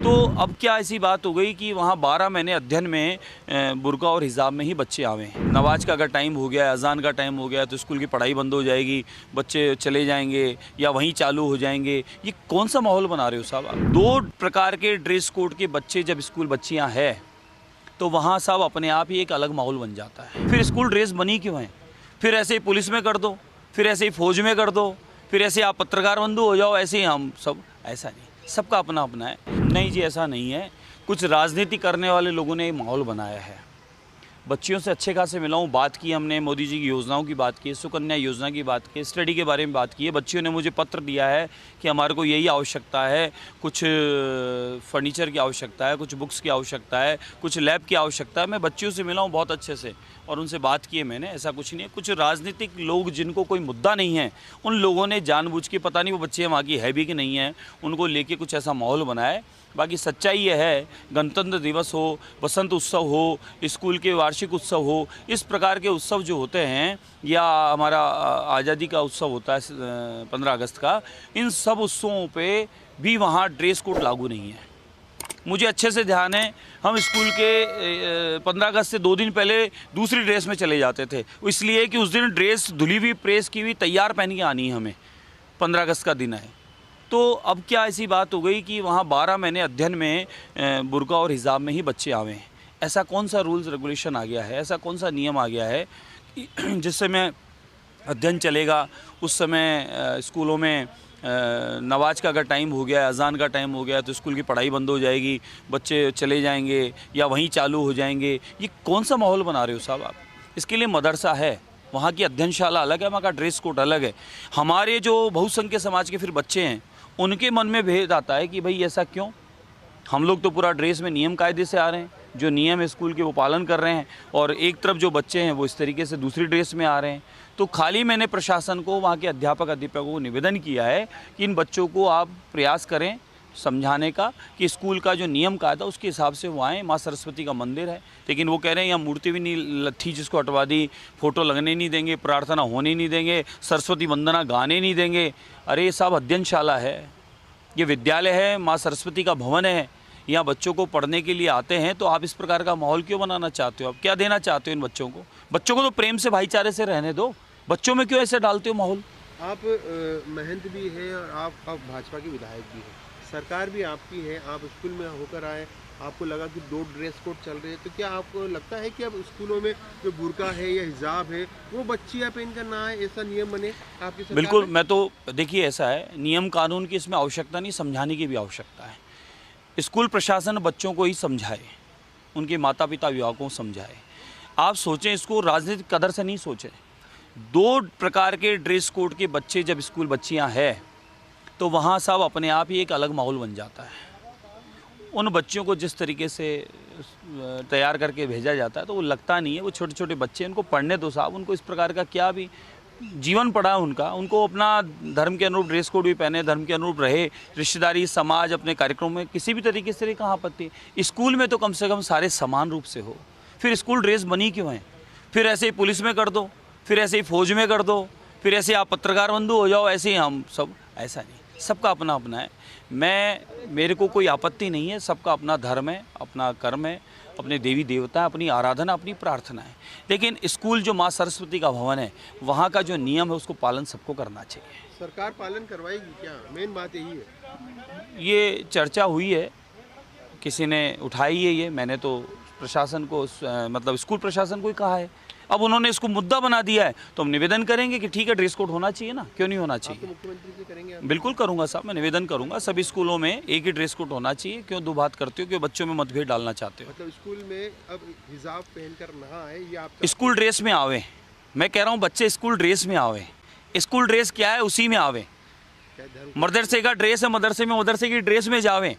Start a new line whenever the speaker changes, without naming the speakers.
तो अब क्या ऐसी बात हो गई कि वहाँ 12 महीने अध्ययन में बुर्का और हिजाब में ही बच्चे आवे हैं। नमाज का अगर टाइम हो गया, अजान का टाइम हो गया तो स्कूल की पढ़ाई बंद हो जाएगी, बच्चे चले जाएंगे या वहीं चालू हो जाएंगे। ये कौन सा माहौल बना रहे हो साहब आप? 2 प्रकार के ड्रेस कोड के बच्चे जब स्कूल बच्चियाँ हैं तो वहाँ साहब अपने आप ही एक अलग माहौल बन जाता है। फिर स्कूल ड्रेस बनी क्यों है? फिर ऐसे ही पुलिस में कर दो, फिर ऐसे ही फौज में कर दो, फिर ऐसे आप पत्रकार बंधु हो जाओ, ऐसे ही हम सब। ऐसा नहीं, सबका अपना अपना है। नहीं जी, ऐसा नहीं है। कुछ राजनीति करने वाले लोगों ने माहौल बनाया है। बच्चियों से अच्छे खासे मिला हूँ, बात की हमने, मोदी जी की योजनाओं की बात की, सुकन्या योजना की बात की, स्टडी के बारे में बात की है। बच्चियों ने मुझे पत्र दिया है कि हमारे को यही आवश्यकता है, कुछ फर्नीचर की आवश्यकता है, कुछ बुक्स की आवश्यकता है, कुछ लैब की आवश्यकता है। मैं बच्चियों से मिला हूँ बहुत अच्छे से और उनसे बात की है मैंने। ऐसा कुछ नहीं है। कुछ राजनीतिक लोग जिनको कोई मुद्दा नहीं है, उन लोगों ने जानबूझ के, पता नहीं वो बच्चे वहाँ की है भी कि नहीं है, उनको लेके कुछ ऐसा माहौल बनाया है। बाकी सच्चाई ये है, गणतंत्र दिवस हो, बसंत उत्सव हो, स्कूल के वार्षिक उत्सव हो, इस प्रकार के उत्सव जो होते हैं, या हमारा आज़ादी का उत्सव होता है 15 अगस्त का, इन सब उत्सवों पे भी वहाँ ड्रेस कोड लागू नहीं है। मुझे अच्छे से ध्यान है, हम स्कूल के 15 अगस्त से 2 दिन पहले दूसरी ड्रेस में चले जाते थे, इसलिए कि उस दिन ड्रेस धुली हुई, प्रेस की हुई, तैयार पहन के आनी है हमें। 15 अगस्त का दिन है। तो अब क्या ऐसी बात हो गई कि वहाँ 12 महीने अध्ययन में बुर्का और हिजाब में ही बच्चे आवे हैं। ऐसा कौन सा रूल्स रेगुलेशन आ गया है, ऐसा कौन सा नियम आ गया है कि जिस समय अध्ययन चलेगा उस समय स्कूलों में नमाज का अगर टाइम हो गया, अजान का टाइम हो गया तो स्कूल की पढ़ाई बंद हो जाएगी, बच्चे चले जाएंगे या वहीं चालू हो जाएंगे। ये कौन सा माहौल बना रहे हो साहब आप? इसके लिए मदरसा है, वहाँ की अध्ययनशाला अलग है, वहाँ का ड्रेस कोड अलग है। हमारे जो बहुसंख्यक समाज के फिर बच्चे हैं, उनके मन में भेद आता है कि भाई ऐसा क्यों? हम लोग तो पूरा ड्रेस में नियम कायदे से आ रहे हैं, जो नियम है स्कूल के वो पालन कर रहे हैं, और एक तरफ जो बच्चे हैं वो इस तरीके से दूसरी ड्रेस में आ रहे हैं। तो खाली मैंने प्रशासन को, वहाँ के अध्यापकों को निवेदन किया है कि इन बच्चों को आप प्रयास करें समझाने का कि स्कूल का जो नियम कायदा उसके हिसाब से वो आएँ। माँ सरस्वती का मंदिर है, लेकिन वो कह रहे हैं यहाँ मूर्ति भी नहीं थी जिसको हटवा दी, फ़ोटो लगने नहीं देंगे, प्रार्थना होने नहीं देंगे, सरस्वती वंदना गाने नहीं देंगे। अरे साहब, अध्ययनशाला है, ये विद्यालय है, माँ सरस्वती का भवन है, यहाँ बच्चों को पढ़ने के लिए आते हैं। तो आप इस प्रकार का माहौल क्यों बनाना चाहते हो? आप क्या देना चाहते हो इन बच्चों को? बच्चों को तो प्रेम से, भाईचारे से रहने दो, बच्चों में क्यों ऐसे डालते हो माहौल?
आप महंत भी हैं और आप भाजपा के विधायक भी हैं, सरकार भी आपकी है, आप स्कूल में होकर आए, आपको लगा कि 2 ड्रेस कोड चल रहे हैं, तो क्या आपको लगता है कि अब स्कूलों में जो बुर्का है या हिजाब है वो बच्चियाँ पहनकर ना आए, ऐसा नियम बने आपकी सरकार
बिल्कुल।
में?
मैं तो, देखिए ऐसा है, नियम कानून की इसमें आवश्यकता नहीं, समझाने की भी आवश्यकता है। स्कूल प्रशासन बच्चों को ही समझाए, उनके माता पिता अभिभावकों को समझाए। आप सोचें, इसको राजनीतिक कदर से नहीं सोचें। 2 प्रकार के ड्रेस कोड के बच्चे जब स्कूल बच्चियां हैं तो वहाँ साहब अपने आप ही एक अलग माहौल बन जाता है। उन बच्चों को जिस तरीके से तैयार करके भेजा जाता है तो वो लगता नहीं है, वो छोटे छोटे बच्चे, उनको पढ़ने दो साहब। उनको इस प्रकार का क्या भी जीवन पड़ा है उनका, उनको अपना धर्म के अनुरूप ड्रेस कोड भी पहने, धर्म के अनुरूप रहे, रिश्तेदारी, समाज, अपने कार्यक्रम में किसी भी तरीके से कहाँ आपत्ति। स्कूल में तो कम से कम सारे समान रूप से हो। फिर स्कूल ड्रेस बनी क्यों है? फिर ऐसे ही पुलिस में कर दो, फिर ऐसे ही फौज में कर दो, फिर ऐसे आप पत्रकार बंधु हो जाओ, ऐसे ही हम सब। ऐसा नहीं, सबका अपना अपना है। मेरे को कोई आपत्ति नहीं है, सबका अपना धर्म है, अपना कर्म है, अपने देवी देवता है, अपनी आराधना, अपनी प्रार्थना है। लेकिन स्कूल जो माँ सरस्वती का भवन है, वहाँ का जो नियम है उसको पालन सबको करना चाहिए।
सरकार पालन करवाएगी क्या? मेन बात यही है।
ये चर्चा हुई है, किसी ने उठाई है ये, मैंने तो प्रशासन को, मतलब स्कूल प्रशासन को ही कहा है। अब उन्होंने इसको मुद्दा बना दिया है तो हम निवेदन करेंगे कि ठीक है, ड्रेस कोड होना चाहिए ना, क्यों नहीं होना चाहिए?
तो मुख्यमंत्री से करेंगे आप?
बिल्कुल करूंगा साहब, मैं निवेदन करूंगा सभी स्कूलों में एक ही ड्रेस कोड होना चाहिए। क्यों दो बात करते हो, क्यों बच्चों में मतभेद डालना चाहते हो?
मतलब स्कूल में अब हिजाब पहनकर ना आए, ये आपका?
स्कूल ड्रेस में आवे, मैं कह रहा हूँ बच्चे स्कूल ड्रेस में आवे। स्कूल ड्रेस क्या है, उसी में आवे।
क्या धर्म?
मदरसे का ड्रेस है, मदरसे में मदरसे की ड्रेस में जावे।